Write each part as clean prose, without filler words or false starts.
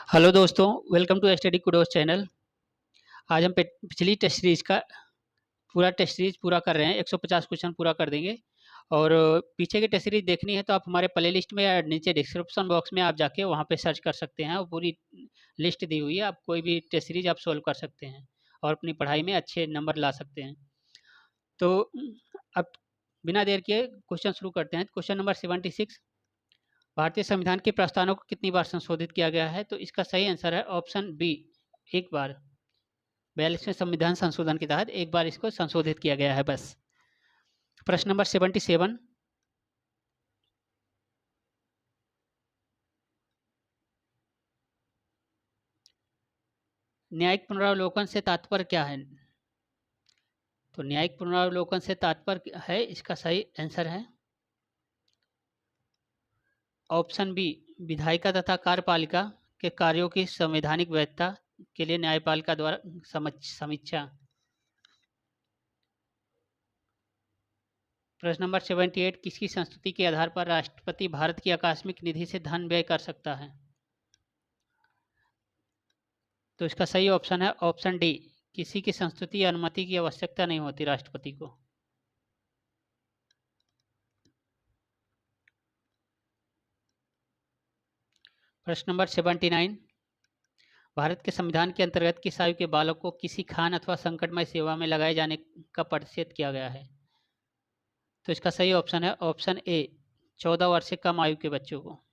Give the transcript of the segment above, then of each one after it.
Hello दोस्तों, welcome to study kudos channel. आज हम पिछली टेस्ट सीरीज का पूरा टेस्ट सीरीज पूरा कर रहे हैं। 150 क्वेश्चन पूरा कर देंगे। और पीछे की टेस्ट सीरीज देखनी है तो आप हमारे प्ले लिस्ट में या नीचे डिस्क्रिप्शन बॉक्स में आप जाके वहाँ पे सर्च कर सकते हैं। वो पूरी लिस्ट दी हुई है, आप कोई भी टेस्ट सीरीज आप सोल्व कर सकते हैं और अपनी पढ़ाई में अच्छे नंबर ला सकते हैं। तो अब बिना देर किए क्वेश्चन शुरू करते हैं। क्वेश्चन नंबर 76, भारतीय संविधान के प्रावधानों को कितनी बार संशोधित किया गया है? तो इसका सही आंसर है ऑप्शन बी, एक बार। 42वें संविधान संशोधन के तहत एक बार इसको संशोधित किया गया है बस। प्रश्न नंबर 77, न्यायिक पुनरावलोकन से तात्पर्य क्या है? तो न्यायिक पुनरावलोकन से तात्पर्य है, इसका सही आंसर है ऑप्शन बी, विधायिका तथा कार्यपालिका के कार्यों की संवैधानिक वैधता के लिए न्यायपालिका द्वारा समीक्षा। प्रश्न नंबर 78, किसकी संस्तुति के आधार पर राष्ट्रपति भारत की आकस्मिक निधि से धन व्यय कर सकता है? तो इसका सही ऑप्शन है ऑप्शन डी, किसी की संस्तुति या अनुमति की आवश्यकता नहीं होती राष्ट्रपति को। प्रश्न नंबर 79, भारत के संविधान के अंतर्गत किस आयु के बालक को किसी खान अथवा संकटमय सेवा में लगाए जाने का प्रतिषेध किया गया है? तो इसका सही ऑप्शन है ऑप्शन ए, 14 वर्ष से कम आयु के बच्चों को,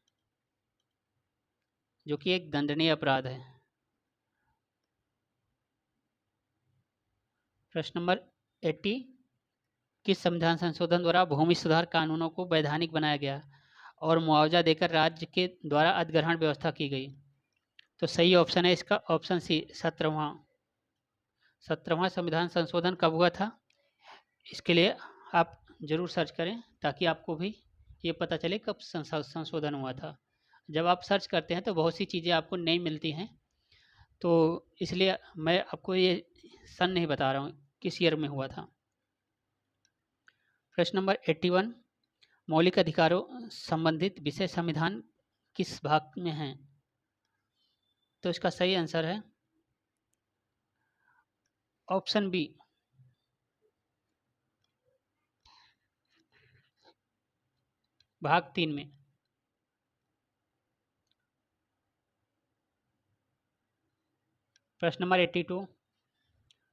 जो कि एक दंडनीय अपराध है। प्रश्न नंबर 80, किस संविधान संशोधन द्वारा भूमि सुधार कानूनों को वैधानिक बनाया गया और मुआवजा देकर राज्य के द्वारा अधिग्रहण व्यवस्था की गई? तो सही ऑप्शन है इसका ऑप्शन सी, 17वां संविधान संशोधन कब हुआ था? इसके लिए आप जरूर सर्च करें ताकि आपको भी ये पता चले कब संशोधन हुआ था। जब आप सर्च करते हैं तो बहुत सी चीज़ें आपको नहीं मिलती हैं, तो इसलिए मैं आपको ये सन नहीं बता रहा हूँ किस ईयर में हुआ था। प्रश्न नंबर 81, मौलिक अधिकारों संबंधित विषय संविधान किस भाग में हैं? तो इसका सही आंसर है ऑप्शन बी, भाग 3 में। प्रश्न नंबर 82,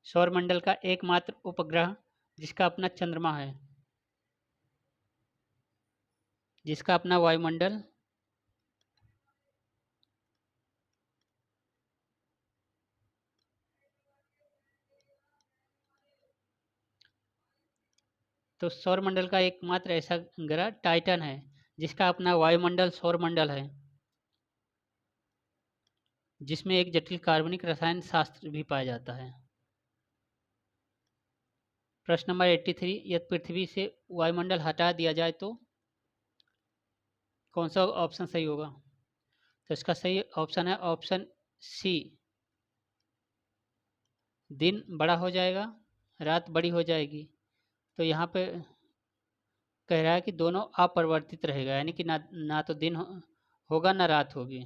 सौरमंडल का एकमात्र उपग्रह जिसका अपना चंद्रमा है, जिसका अपना वायुमंडल तो सौरमंडल का एकमात्र ऐसा ग्रह टाइटन है जिसका अपना वायुमंडल सौरमंडल है, जिसमें एक जटिल कार्बनिक रसायन शास्त्र भी पाया जाता है। प्रश्न नंबर 83, यदि पृथ्वी से वायुमंडल हटा दिया जाए तो कौन सा ऑप्शन सही होगा? तो इसका सही ऑप्शन है ऑप्शन सी, दिन बड़ा हो जाएगा, रात बड़ी हो जाएगी। तो यहाँ पे कह रहा है कि दोनों अपरिवर्तित रहेगा, यानी कि ना तो दिन होगा ना रात होगी।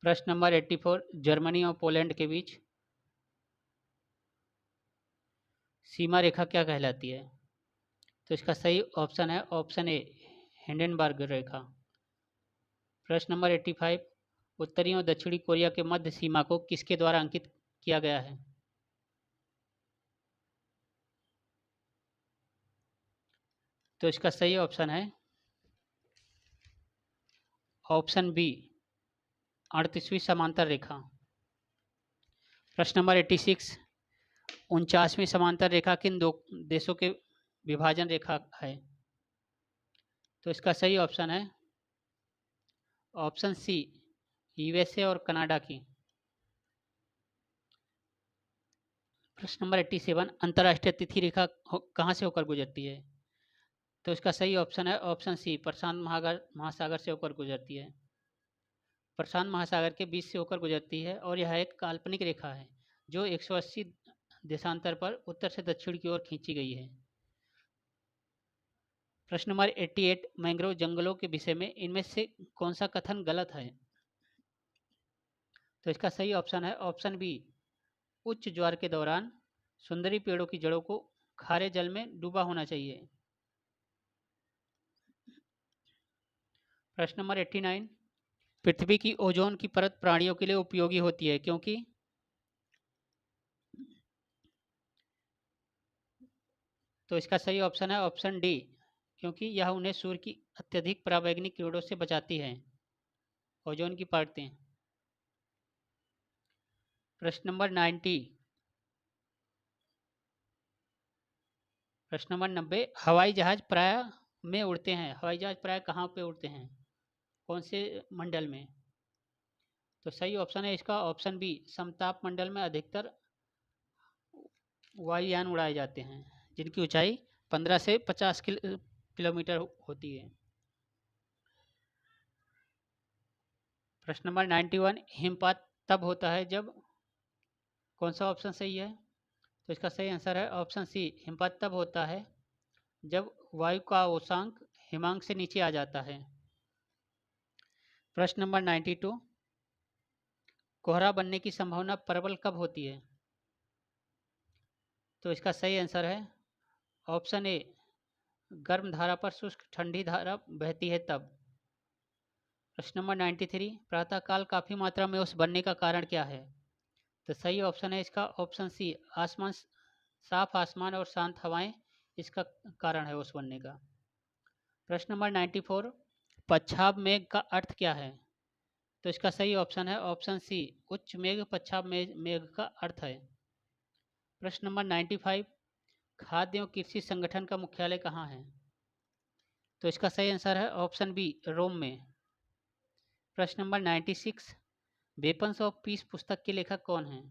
प्रश्न नंबर 84, जर्मनी और पोलैंड के बीच सीमा रेखा क्या कहलाती है? तो इसका सही ऑप्शन है ऑप्शन ए, हिंडनबर्ग रेखा। प्रश्न नंबर 85, उत्तरी और दक्षिणी कोरिया के मध्य सीमा को किसके द्वारा अंकित किया गया है? तो इसका सही ऑप्शन है ऑप्शन बी, 38वीं समांतर रेखा। प्रश्न नंबर 86, 49वीं समांतर रेखा किन दो देशों के विभाजन रेखा है? तो इसका सही ऑप्शन है ऑप्शन सी, यूएसए और कनाडा की। प्रश्न नंबर 87, अंतर्राष्ट्रीय तिथि रेखा कहाँ से होकर गुजरती है? तो इसका सही ऑप्शन है ऑप्शन सी, प्रशांत महासागर से होकर गुजरती है। प्रशांत महासागर के बीच से होकर गुजरती है और यह एक काल्पनिक रेखा है जो 180 देशांतर पर उत्तर से दक्षिण की ओर खींची गई है। प्रश्न नंबर 88, मैंग्रोव जंगलों के विषय में इनमें से कौन सा कथन गलत है? तो इसका सही ऑप्शन है ऑप्शन बी, उच्च ज्वार के दौरान सुंदरी पेड़ों की जड़ों को खारे जल में डूबा होना चाहिए। प्रश्न नंबर 89, पृथ्वी की ओजोन की परत प्राणियों के लिए उपयोगी होती है क्योंकि? तो इसका सही ऑप्शन है ऑप्शन डी, क्योंकि यह उन्हें सूर्य की अत्यधिक पराबैंगनी किरणों से बचाती है, ओजोन की परतें। प्रश्न नंबर 90, प्रश्न नंबर 90, हवाई जहाज प्राय में उड़ते हैं, हवाई जहाज प्राय कहाँ पे उड़ते हैं, कौन से मंडल में? तो सही ऑप्शन है इसका ऑप्शन बी, समताप मंडल में अधिकतर वायुयान उड़ाए जाते हैं जिनकी ऊंचाई 15 से 50 किलोमीटर होती है। प्रश्न नंबर 91, हिमपात तब होता है जब? कौन सा ऑप्शन सही है? तो इसका सही आंसर है ऑप्शन सी, हिमपात तब होता है जब वायु का उष्मांक हिमांक से नीचे आ जाता है। प्रश्न नंबर 92, कोहरा बनने की संभावना प्रबल कब होती है? तो इसका सही आंसर है ऑप्शन ए, गर्म धारा पर शुष्क ठंडी धारा बहती है तब। प्रश्न नंबर 93, प्रातःकाल काफ़ी मात्रा में ओस बनने का कारण क्या है? तो सही ऑप्शन है इसका ऑप्शन सी, आसमान, साफ आसमान और शांत हवाएं इसका कारण है ओस बनने का। प्रश्न नंबर 94, पच्छाद मेघ का अर्थ क्या है? तो इसका सही ऑप्शन है ऑप्शन सी, उच्च मेघ पच्छाद मेघ का अर्थ है। प्रश्न नंबर 95, खाद्य एवं कृषि संगठन का मुख्यालय कहाँ है? तो इसका सही आंसर है ऑप्शन बी, रोम में। प्रश्न नंबर 96, वेपन्स ऑफ पीस पुस्तक के लेखक कौन हैं?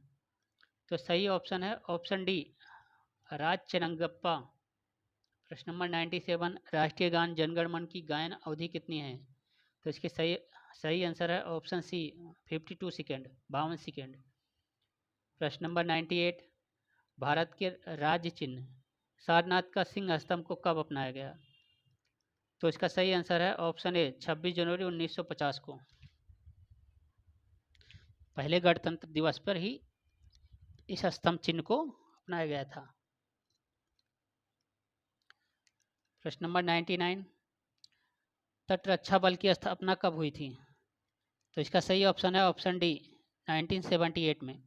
तो सही ऑप्शन है ऑप्शन डी, राज चेन्नगप्पा। प्रश्न नंबर 97, राष्ट्रीय गान जनगण मन की गायन अवधि कितनी है? तो इसके सही सही आंसर है ऑप्शन सी, 52 सेकेंड, 52 सेकेंड। प्रश्न नंबर 98, भारत के राज्य चिन्ह सारनाथ का सिंह स्तंभ को कब अपनाया गया? तो इसका सही आंसर है ऑप्शन ए, 26 जनवरी 1950 को। पहले गणतंत्र दिवस पर ही इस स्तंभ चिन्ह को अपनाया गया था। प्रश्न नंबर 99, तटरक्षा बल की स्थापना कब हुई थी? तो इसका सही ऑप्शन है ऑप्शन डी, 1978 में।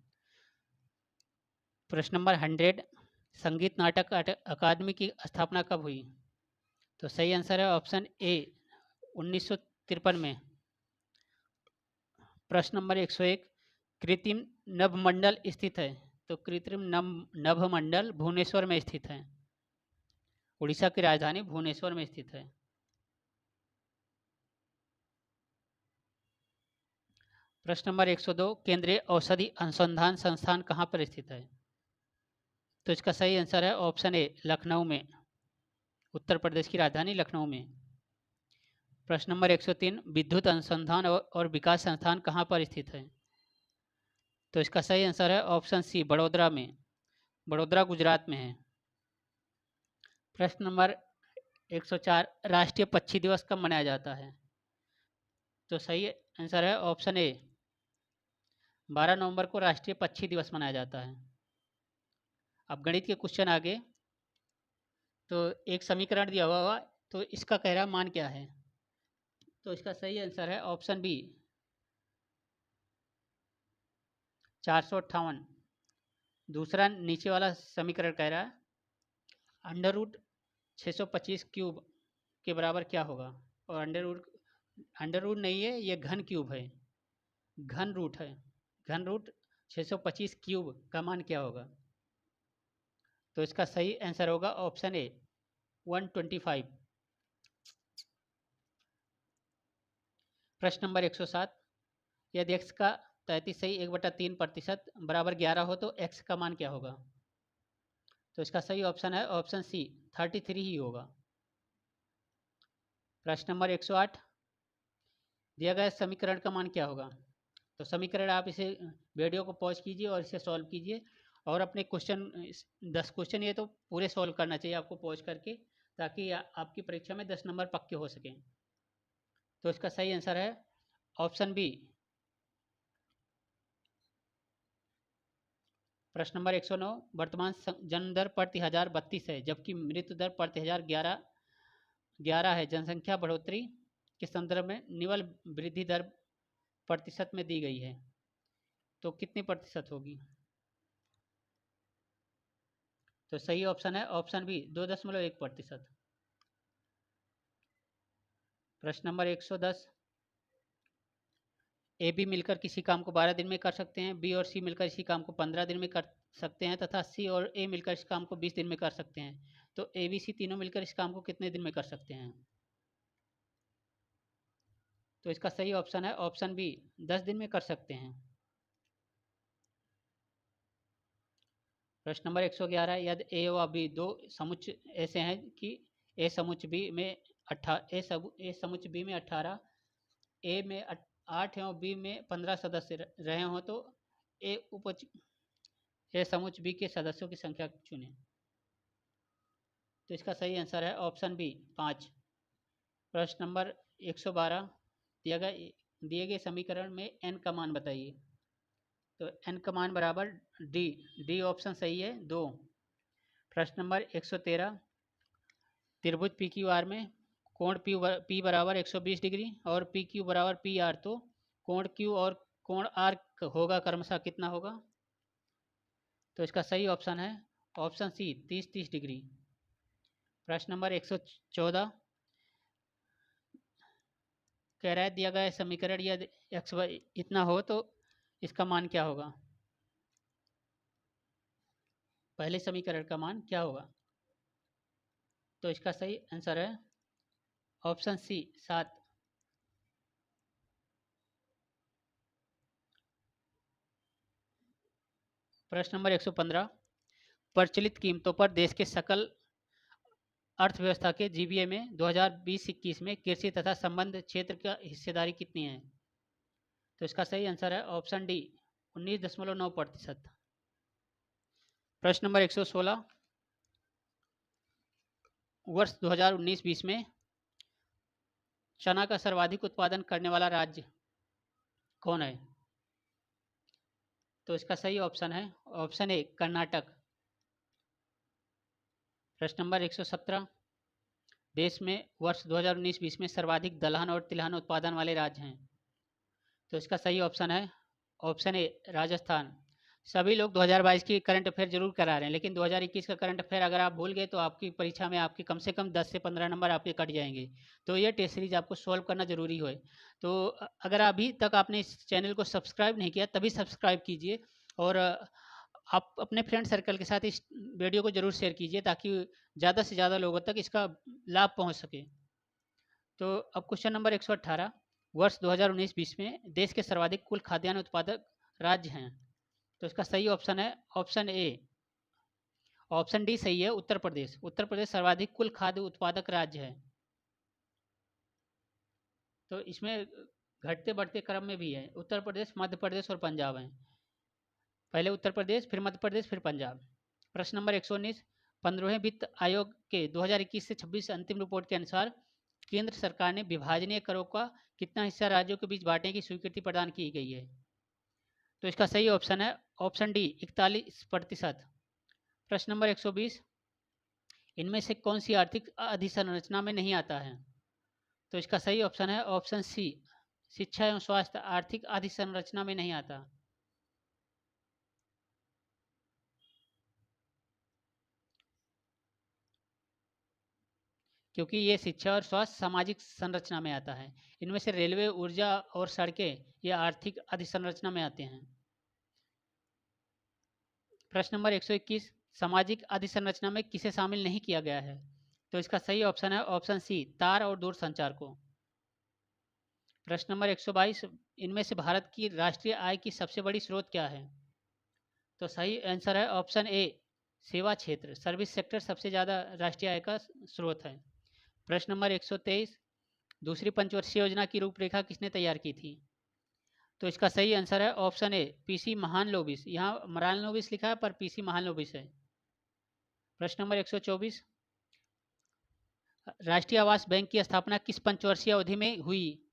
प्रश्न नंबर 100, संगीत नाटक अकादमी की स्थापना कब हुई? तो सही आंसर है ऑप्शन ए, 1953 में। प्रश्न नंबर 101, कृत्रिम नभमंडल स्थित है? तो कृत्रिम नभमंडल भुवनेश्वर में स्थित है, उड़ीसा की राजधानी भुवनेश्वर में स्थित है। प्रश्न नंबर 102, केंद्रीय औषधि अनुसंधान संस्थान कहाँ पर स्थित है? तो इसका सही आंसर है ऑप्शन ए, लखनऊ में, उत्तर प्रदेश की राजधानी लखनऊ में। प्रश्न नंबर 103, विद्युत अनुसंधान और विकास संस्थान कहाँ पर स्थित है? तो इसका सही आंसर है ऑप्शन सी, बड़ोदरा में, बड़ोदरा गुजरात में है। प्रश्न नंबर 104, राष्ट्रीय पक्षी दिवस कब मनाया जाता है? तो सही आंसर है ऑप्शन ए, 12 नवंबर को राष्ट्रीय पक्षी दिवस मनाया जाता है। अब गणित के क्वेश्चन आगे, तो एक समीकरण दिया हुआ होगा, तो इसका कह रहा मान क्या है? तो इसका सही आंसर है ऑप्शन बी, 458। दूसरा नीचे वाला समीकरण कह रहा है अंडर रूट 625 क्यूब के बराबर क्या होगा? और अंडर रूट नहीं है, ये घन क्यूब है, घन रूट है, घन रूट 625 क्यूब का मान क्या होगा? तो इसका सही आंसर होगा ऑप्शन ए, 125। प्रश्न नंबर 107, यदि x का 33 सही 1/3% बराबर 11 हो तो x का मान क्या होगा? तो इसका सही ऑप्शन है ऑप्शन सी, 33 ही होगा। प्रश्न नंबर 108, दिया गया समीकरण का मान क्या होगा? तो समीकरण आप इसे वीडियो को पॉज कीजिए और इसे सॉल्व कीजिए, और अपने क्वेश्चन 10 क्वेश्चन ये तो पूरे सॉल्व करना चाहिए आपको पॉज करके, ताकि आपकी परीक्षा में 10 नंबर पक्के हो सकें। तो इसका सही आंसर है ऑप्शन बी। प्रश्न नंबर 109, वर्तमान जन्म दर प्रति हजार 32 है, जबकि मृत्यु दर प्रति हजार 11 है। जनसंख्या बढ़ोतरी के संदर्भ में निम्न वृद्धि दर प्रतिशत में दी गई है, तो कितनी प्रतिशत होगी? तो सही ऑप्शन है ऑप्शन बी 2.1%। प्रश्न नंबर 110, ए बी मिलकर किसी काम को 12 दिन में कर सकते हैं, बी और सी मिलकर इसी काम को 15 दिन में कर सकते हैं, तथा सी और ए मिलकर इस काम को 20 दिन में कर सकते हैं। तो ए बी सी तीनों मिलकर इस काम को कितने दिन में कर सकते हैं? तो इसका सही ऑप्शन है ऑप्शन बी 10 दिन में कर सकते हैं। प्रश्न नंबर 111, यदि ए व बी दो समुच्च ऐसे हैं कि ए समुच्च बी में 18, ए में 8 हैं और बी में 15 सदस्य रहे हों, तो ए समुच्च बी के सदस्यों की संख्या चुनें। तो इसका सही आंसर है ऑप्शन बी 5। प्रश्न नंबर 112, दिए गए समीकरण में n का मान बताइए। तो n का मान बराबर डी ऑप्शन सही है 2। प्रश्न नंबर 113, त्रिभुज पी क्यू आर में कोण पी बराबर 120 डिग्री और पी क्यू बराबर पी आर, तो कोण क्यू और कोण आर होगा क्रमशः कितना होगा? तो इसका सही ऑप्शन है ऑप्शन सी 30 डिग्री। प्रश्न नंबर 114, कह रहा है दिया गया समीकरण यदि एक्स वाई इतना हो तो इसका मान क्या होगा? पहले समीकरण का मान क्या होगा? तो इसका सही आंसर है ऑप्शन सी 7। प्रश्न नंबर 115, प्रचलित कीमतों पर देश के सकल अर्थव्यवस्था के जीबीए में 2020-21 में कृषि तथा संबंध क्षेत्र का हिस्सेदारी कितनी है? तो इसका सही आंसर है ऑप्शन डी 19.9%। प्रश्न नंबर 116, वर्ष 2019-20 में चना का सर्वाधिक उत्पादन करने वाला राज्य कौन है? तो इसका सही ऑप्शन है ऑप्शन ए कर्नाटक। प्रश्न नंबर 117, देश में वर्ष 2019-20 में सर्वाधिक दलहन और तिलहन उत्पादन वाले राज्य हैं। तो इसका सही ऑप्शन है ऑप्शन ए राजस्थान। सभी लोग 2022 की करंट अफेयर जरूर करा रहे हैं, लेकिन 2021 का करंट अफेयर अगर आप भूल गए तो आपकी परीक्षा में आपके कम से कम 10 से 15 नंबर आपके कट जाएंगे। तो ये टेस्ट सीरीज आपको सॉल्व करना जरूरी है। तो अगर अभी तक आपने इस चैनल को सब्सक्राइब नहीं किया तभी सब्सक्राइब कीजिए, और आप अपने फ्रेंड सर्कल के साथ इस वीडियो को जरूर शेयर कीजिए ताकि ज़्यादा से ज़्यादा लोगों तक इसका लाभ पहुँच सके। तो अब क्वेश्चन नंबर 118, वर्ष 2019-20 में देश के सर्वाधिक कुल खाद्यान्न उत्पादक राज्य हैं। तो इसका सही ऑप्शन है ऑप्शन ए। ऑप्शन डी सही है उत्तर प्रदेश। उत्तर प्रदेश सर्वाधिक कुल खाद्य उत्पादक राज्य है। तो इसमें घटते बढ़ते क्रम में भी है, उत्तर प्रदेश, मध्य प्रदेश और पंजाब हैं। पहले उत्तर प्रदेश, फिर मध्य प्रदेश, फिर पंजाब। प्रश्न नंबर 119, 15वें वित्त आयोग के 2021 से 26 अंतिम रिपोर्ट के अनुसार केंद्र सरकार ने विभाजनीय करों का कितना हिस्सा राज्यों के बीच बांटने की स्वीकृति प्रदान की गई है? तो इसका सही ऑप्शन है ऑप्शन डी 41%। प्रश्न नंबर 120, इनमें से कौन सी आर्थिक अधिसंरचना में नहीं आता है? तो इसका सही ऑप्शन है ऑप्शन सी शिक्षा एवं स्वास्थ्य आर्थिक अधिसंरचना में नहीं आता। क्योंकि ये शिक्षा और स्वास्थ्य सामाजिक संरचना में आता है। इनमें से रेलवे, ऊर्जा और सड़कें ये आर्थिक अधिसंरचना में आते हैं। प्रश्न नंबर 121, सामाजिक अधिसंरचना में किसे शामिल नहीं किया गया है? तो इसका सही ऑप्शन है ऑप्शन सी तार और दूरसंचार को। प्रश्न नंबर 122, इनमें से भारत की राष्ट्रीय आय की सबसे बड़ी स्रोत क्या है? तो सही आंसर है ऑप्शन ए सेवा क्षेत्र, सर्विस सेक्टर सबसे ज़्यादा राष्ट्रीय आय का स्रोत है। प्रश्न नंबर 123, दूसरी पंचवर्षीय योजना की रूपरेखा किसने तैयार की थी? तो इसका सही आंसर है ऑप्शन ए पीसी महालनोबिस। यहाँ मरालनोबिस लिखा है पर पीसी महालनोबिस है। प्रश्न नंबर 124, राष्ट्रीय आवास बैंक की स्थापना किस पंचवर्षीय अवधि में हुई?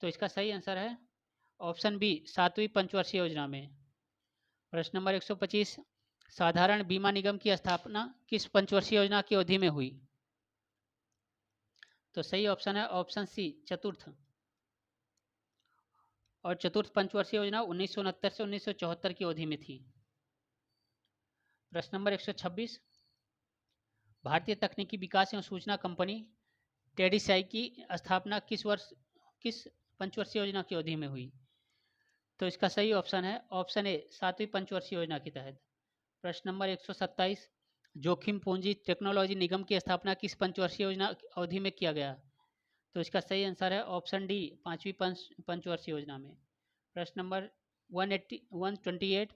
तो इसका सही आंसर है ऑप्शन बी, 7वीं पंचवर्षीय योजना में। प्रश्न नंबर 125, साधारण बीमा निगम की स्थापना किस पंचवर्षीय योजना की अवधि में हुई? तो सही ऑप्शन है ऑप्शन सी, चतुर्थ। और चतुर्थ पंचवर्षीय योजना 1969 से 1974 की अवधि में थी। प्रश्न नंबर 126, भारतीय तकनीकी विकास एवं सूचना कंपनी टेडीसाई की स्थापना किस पंचवर्षीय योजना की अवधि में हुई? तो इसका सही ऑप्शन है ऑप्शन ए, 7वीं पंचवर्षीय योजना के तहत। प्रश्न नंबर 127, जोखिम पूंजी टेक्नोलॉजी निगम की स्थापना किस पंचवर्षीय योजना अवधि में किया गया? तो इसका सही आंसर है ऑप्शन डी, 5वीं पंचवर्षीय योजना में। प्रश्न नंबर 128,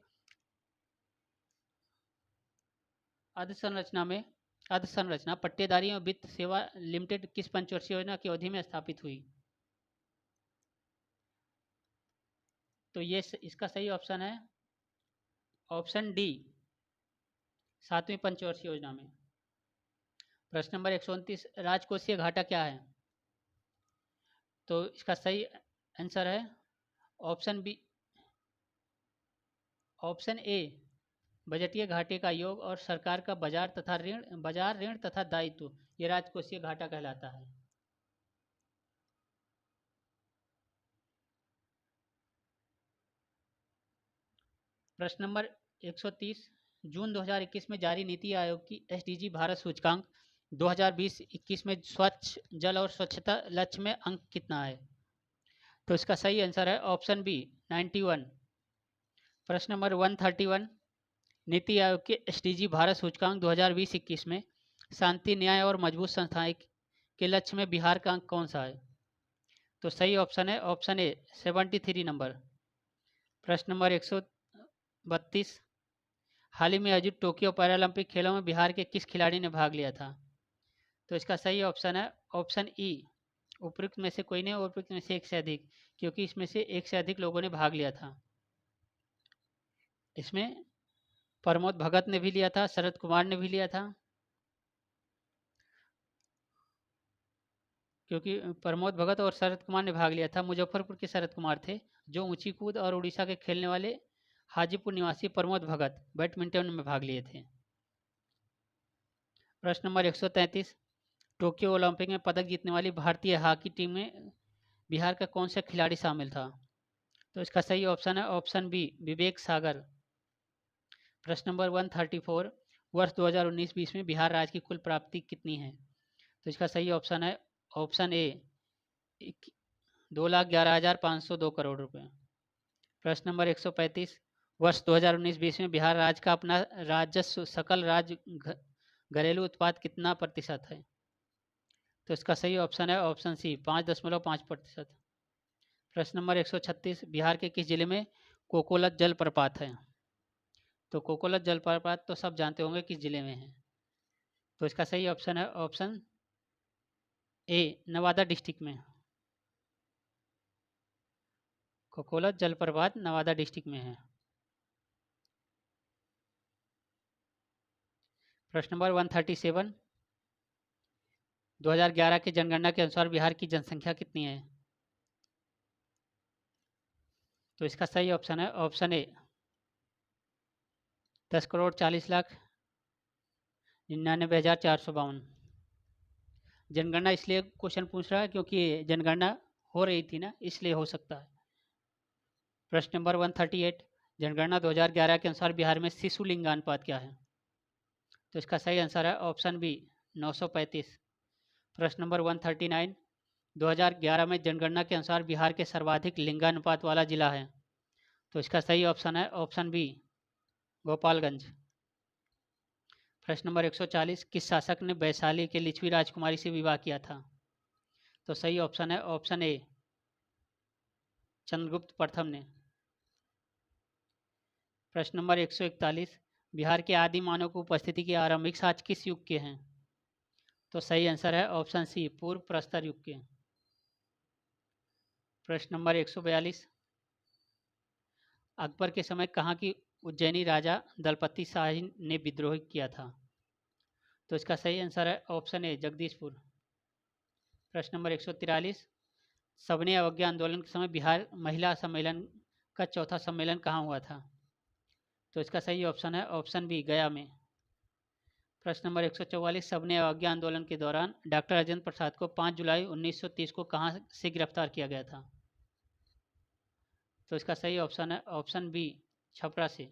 अधसंरचना पट्टेदारी एवं वित्त सेवा लिमिटेड किस पंचवर्षीय योजना की अवधि में स्थापित हुई? तो ये इसका सही ऑप्शन है ऑप्शन डी, 7वीं पंचवर्षीय योजना में। प्रश्न नंबर 129, राजकोषीय घाटा क्या है? तो इसका सही आंसर है ऑप्शन बी, ऑप्शन ए, बजटीय घाटे का योग और सरकार का बाजार ऋण तथा दायित्व, ये राजकोषीय घाटा कहलाता है। प्रश्न नंबर 130, जून 2021 में जारी नीति आयोग की एसडीजी भारत सूचकांक 2020-21 में स्वच्छ जल और स्वच्छता लक्ष्य में अंक कितना है? तो इसका सही आंसर है ऑप्शन बी, 91। प्रश्न नंबर 131, नीति आयोग के एसडीजी भारत सूचकांक 2020-21 में शांति, न्याय और मजबूत संस्थाएं के लक्ष्य में बिहार का अंक कौन सा है? तो सही ऑप्शन है ऑप्शन ए, 73 नंबर। प्रश्न नंबर 132, हाल ही में आयोजित टोक्यो पैरालंपिक खेलों में बिहार के किस खिलाड़ी ने भाग लिया था? तो इसका सही ऑप्शन है ऑप्शन ई, उपयुक्त में से कोई नहीं, उपयुक्त में से एक से अधिक, क्योंकि इसमें से एक से अधिक लोगों ने भाग लिया था। इसमें प्रमोद भगत ने भी लिया था, शरद कुमार ने भी लिया था। क्योंकि प्रमोद भगत और शरद कुमार ने भाग लिया था। मुजफ्फरपुर के शरद कुमार थे जो ऊंची कूद, और उड़ीसा के खेलने वाले हाजीपुर निवासी प्रमोद भगत बैडमिंटन में भाग लिए थे। प्रश्न नंबर 133, टोक्यो ओलंपिक में पदक जीतने वाली भारतीय हॉकी टीम में बिहार का कौन सा खिलाड़ी शामिल था? तो इसका सही ऑप्शन है ऑप्शन बी, विवेक सागर। प्रश्न नंबर 134, वर्ष 2019-20 में बिहार राज्य की कुल प्राप्ति कितनी है? तो इसका सही ऑप्शन है ऑप्शन ए, 2,11,502 करोड़ रुपए। प्रश्न नंबर 135, वर्ष 2019-20 में बिहार राज्य का अपना राजस्व सकल राज्य घरेलू उत्पाद कितना प्रतिशत है? तो इसका सही ऑप्शन है ऑप्शन सी, 5.5%। प्रश्न नंबर 136, बिहार के किस जिले में कोकोलत जलप्रपात है? तो कोकोलत जलप्रपात तो सब जानते होंगे किस जिले में है। तो इसका सही ऑप्शन है ऑप्शन ए, नवादा डिस्ट्रिक्ट में। कोकोलत जलप्रपात नवादा डिस्ट्रिक्ट में है। प्रश्न नंबर 137, 2011 की जनगणना के अनुसार बिहार की जनसंख्या कितनी है? तो इसका सही ऑप्शन है ऑप्शन ए, 10,40,99,452। जनगणना इसलिए क्वेश्चन पूछ रहा है क्योंकि जनगणना हो रही थी ना, इसलिए हो सकता है। प्रश्न नंबर 138, जनगणना 2011 के अनुसार बिहार में शिशु लिंगानुपात क्या है? तो इसका सही आंसर है ऑप्शन बी, 935। प्रश्न नंबर 139, 2011 में जनगणना के अनुसार बिहार के सर्वाधिक लिंगानुपात वाला जिला है? तो इसका सही ऑप्शन है ऑप्शन बी, गोपालगंज। प्रश्न नंबर 140, किस शासक ने वैशाली के लिच्छवी राजकुमारी से विवाह किया था? तो सही ऑप्शन है ऑप्शन ए, चंद्रगुप्त प्रथम ने। प्रश्न नंबर 141, बिहार के आदि मानव की उपस्थिति के आरंभिक साक्ष्य किस युग के हैं? तो सही आंसर है ऑप्शन सी, पूर्व प्रस्तर युग के। प्रश्न नंबर 142, अकबर के समय कहाँ की उज्जैनी राजा दलपति शाही ने विद्रोह किया था? तो इसका सही आंसर है ऑप्शन ए, जगदीशपुर। प्रश्न नंबर 143, सबने अवज्ञा आंदोलन के समय बिहार महिला सम्मेलन का चौथा सम्मेलन कहाँ हुआ था? तो इसका सही ऑप्शन है ऑप्शन बी, गया में। प्रश्न नंबर 144, सबने अवज्ञा आंदोलन के दौरान डॉक्टर राजेंद्र प्रसाद को 5 जुलाई 1930 को कहाँ से गिरफ्तार किया गया था? तो इसका सही ऑप्शन है ऑप्शन बी, छपरा से।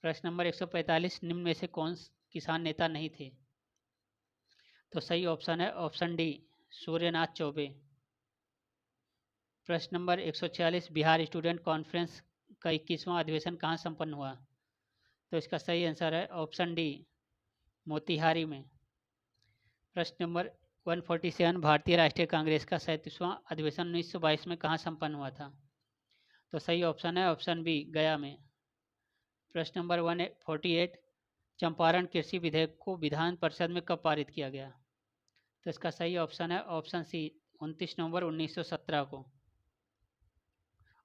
प्रश्न नंबर 145, निम्न में से कौन किसान नेता नहीं थे? तो सही ऑप्शन है ऑप्शन डी, सूर्यनाथ चौबे। प्रश्न नंबर 146, बिहार स्टूडेंट कॉन्फ्रेंस का 21वां अधिवेशन कहाँ संपन्न हुआ? तो इसका सही आंसर है ऑप्शन डी, मोतिहारी में। प्रश्न नंबर 147, भारतीय राष्ट्रीय कांग्रेस का 37वां अधिवेशन 1922 में कहाँ संपन्न हुआ था? तो सही ऑप्शन है ऑप्शन बी, गया में। प्रश्न नंबर 148, चंपारण कृषि विधेयक को विधान परिषद में कब पारित किया गया? तो इसका सही ऑप्शन है ऑप्शन सी, 29 नवंबर 1917 को।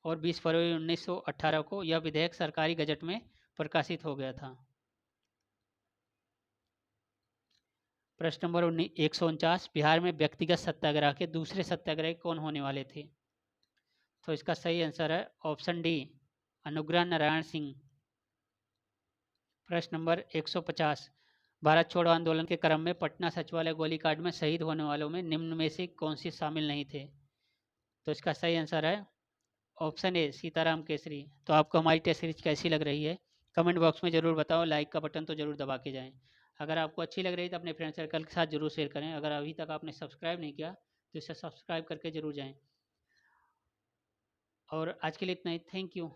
और 20 फरवरी 1918 को यह विधेयक सरकारी गजट में प्रकाशित हो गया था। प्रश्न नंबर 149, बिहार में व्यक्तिगत सत्याग्रह के दूसरे सत्याग्रही कौन होने वाले थे? तो इसका सही आंसर है ऑप्शन डी, अनुग्रह नारायण सिंह। प्रश्न नंबर 150, भारत छोड़ो आंदोलन के क्रम में पटना सचिवालय गोलीकांड में शहीद होने वालों में निम्न में से कौन सी शामिल नहीं थे? तो इसका सही आंसर है ऑप्शन ए, सीताराम केसरी। तो आपको हमारी टेस्ट सीरीज कैसी लग रही है कमेंट बॉक्स में ज़रूर बताओ, लाइक का बटन तो ज़रूर दबा के जाएं। अगर आपको अच्छी लग रही है तो अपने फ्रेंड सर्कल के साथ ज़रूर शेयर करें। अगर अभी तक आपने सब्सक्राइब नहीं किया तो इसे सब्सक्राइब करके ज़रूर जाएं। और आज के लिए इतना ही, थैंक यू।